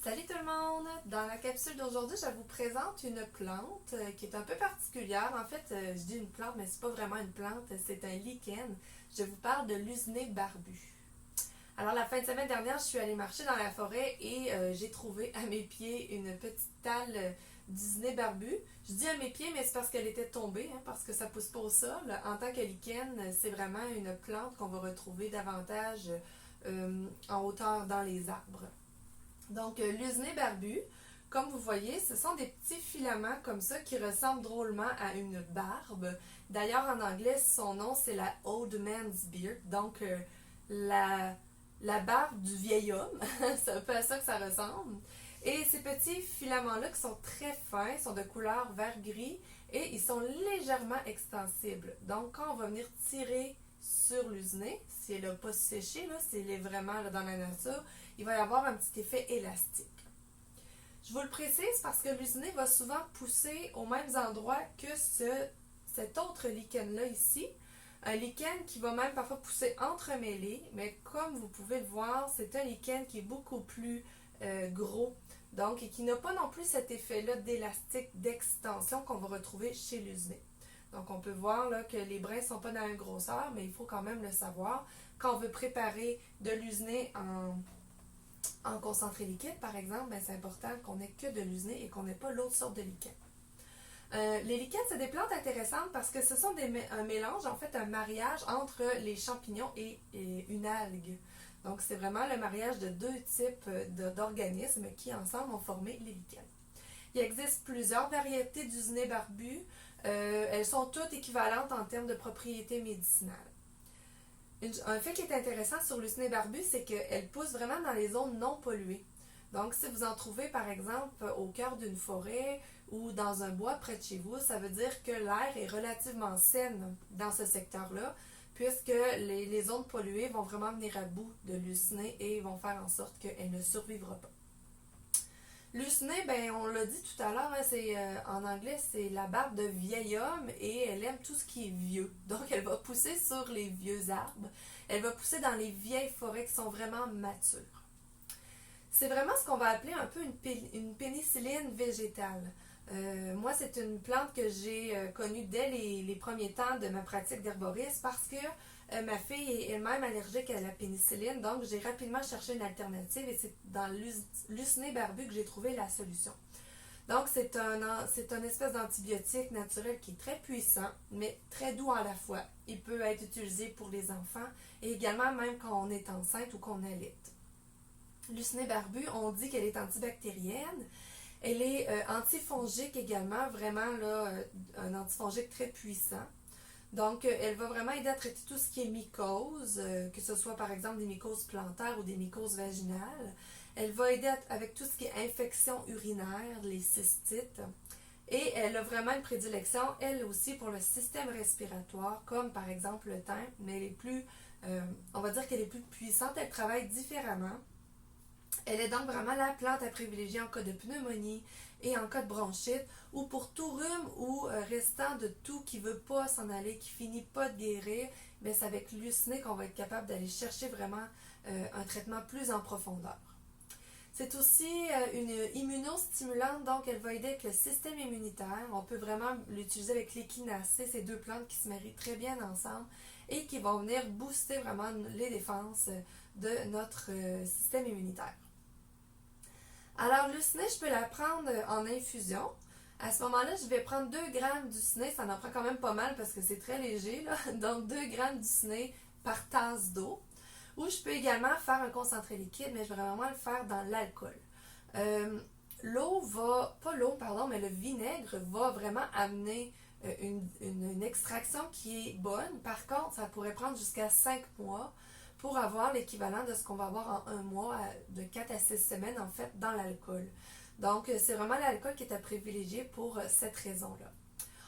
Salut tout le monde! Dans la capsule d'aujourd'hui, je vous présente une plante qui est un peu particulière. En fait, je dis une plante, mais c'est pas vraiment une plante, c'est un lichen. Je vous parle de l'usiné barbu. Alors, la fin de semaine dernière, je suis allée marcher dans la forêt et j'ai trouvé à mes pieds une petite talle d'usiné barbu. Je dis à mes pieds, mais c'est parce qu'elle était tombée, parce que ça pousse pas au sol. En tant que lichen, c'est vraiment une plante qu'on va retrouver davantage en hauteur dans les arbres. Donc, l'usiné barbu, comme vous voyez, ce sont des petits filaments comme ça qui ressemblent drôlement à une barbe. D'ailleurs, en anglais, son nom, c'est la Old Man's Beard, donc la barbe du vieil homme. C'est un peu à ça que ça ressemble. Et ces petits filaments-là qui sont très fins, sont de couleur vert-gris et ils sont légèrement extensibles. Donc, quand on va venir tirer sur l'usiné, si elle n'a pas séché, si elle est vraiment dans la nature, il va y avoir un petit effet élastique. Je vous le précise parce que l'usiné va souvent pousser aux mêmes endroits que cet autre lichen-là ici. Un lichen qui va même parfois pousser entremêlé, mais comme vous pouvez le voir, c'est un lichen qui est beaucoup plus gros, donc et qui n'a pas non plus cet effet-là d'élastique, d'extension qu'on va retrouver chez l'usiné. Donc on peut voir là, que les brins ne sont pas dans la même grosseur, mais il faut quand même le savoir. Quand on veut préparer de l'usiné en concentré liquide, par exemple, c'est important qu'on ait que de l'usiné et qu'on n'ait pas l'autre sorte de lichen. Les lichens, c'est des plantes intéressantes parce que ce sont un mélange, en fait, un mariage entre les champignons et une algue. Donc, c'est vraiment le mariage de deux types d'organismes qui, ensemble, ont formé les lichens. Il existe plusieurs variétés d'usiné barbu. Elles sont toutes équivalentes en termes de propriétés médicinales. Un fait qui est intéressant sur l'usiné barbu, c'est qu'elle pousse vraiment dans les zones non polluées. Donc, si vous en trouvez, par exemple, au cœur d'une forêt ou dans un bois près de chez vous, ça veut dire que l'air est relativement saine dans ce secteur-là, puisque les zones polluées vont vraiment venir à bout de l'usiné et vont faire en sorte qu'elle ne survivra pas. L'usiné, on l'a dit tout à l'heure, en anglais, c'est la barbe de vieil homme et elle aime tout ce qui est vieux. Donc, elle va pousser sur les vieux arbres. Elle va pousser dans les vieilles forêts qui sont vraiment matures. C'est vraiment ce qu'on va appeler un peu une pénicilline végétale. Moi, c'est une plante que j'ai connue dès les premiers temps de ma pratique d'herboriste parce que ma fille est elle-même allergique à la pénicilline, donc j'ai rapidement cherché une alternative et c'est dans l'usiné barbu que j'ai trouvé la solution. Donc, c'est un espèce d'antibiotique naturel qui est très puissant, mais très doux à la fois. Il peut être utilisé pour les enfants et également même quand on est enceinte ou qu'on allaite. L'usiné barbu, on dit qu'elle est antibactérienne. Elle est antifongique également, vraiment là, un antifongique très puissant. Donc, elle va vraiment aider à traiter tout ce qui est mycose, que ce soit par exemple des mycoses plantaires ou des mycoses vaginales. Elle va aider avec tout ce qui est infection urinaire, les cystites. Et elle a vraiment une prédilection, elle aussi, pour le système respiratoire, comme par exemple le thym, mais elle est plus, on va dire qu'elle est plus puissante, elle travaille différemment. Elle est donc vraiment la plante à privilégier en cas de pneumonie et en cas de bronchite ou pour tout rhume ou restant de tout qui ne veut pas s'en aller, qui finit pas de guérir. Mais c'est avec l'usiné qu'on va être capable d'aller chercher vraiment un traitement plus en profondeur. C'est aussi une immunostimulante, donc elle va aider avec le système immunitaire. On peut vraiment l'utiliser avec l'échinacée, ces deux plantes qui se marient très bien ensemble et qui vont venir booster vraiment les défenses de notre système immunitaire. Alors, l'usiné, je peux la prendre en infusion. À ce moment-là, je vais prendre 2 grammes d'usiné. Ça en prend quand même pas mal parce que c'est très léger, là. Donc, 2 grammes d'usiné par tasse d'eau. Ou je peux également faire un concentré liquide, mais je vais vraiment le faire dans l'alcool. Mais le vinaigre va vraiment amener une extraction qui est bonne. Par contre, ça pourrait prendre jusqu'à 5 mois pour avoir l'équivalent de ce qu'on va avoir en un mois, de 4 à 6 semaines en fait, dans l'alcool. Donc, c'est vraiment l'alcool qui est à privilégier pour cette raison-là.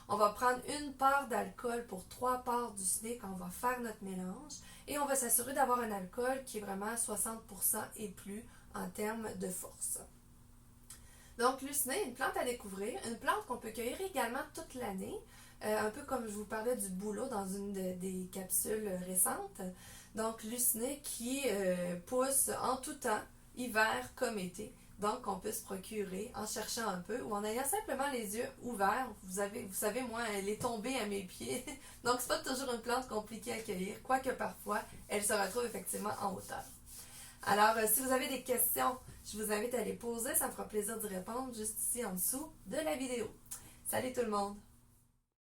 On va prendre une part d'alcool pour 3 parts d'usiné quand on va faire notre mélange et on va s'assurer d'avoir un alcool qui est vraiment 60% et plus en termes de force. Donc, l'usiné, une plante à découvrir, une plante qu'on peut cueillir également toute l'année, un peu comme je vous parlais du bouleau dans une des capsules récentes. Donc, l'usiné qui pousse en tout temps, hiver comme été. Donc, on peut se procurer en cherchant un peu ou en ayant simplement les yeux ouverts. Vous savez, moi, elle est tombée à mes pieds. Donc, c'est pas toujours une plante compliquée à cueillir, quoique parfois, elle se retrouve effectivement en hauteur. Alors, si vous avez des questions, je vous invite à les poser. Ça me fera plaisir d'y répondre juste ici en dessous de la vidéo. Salut tout le monde!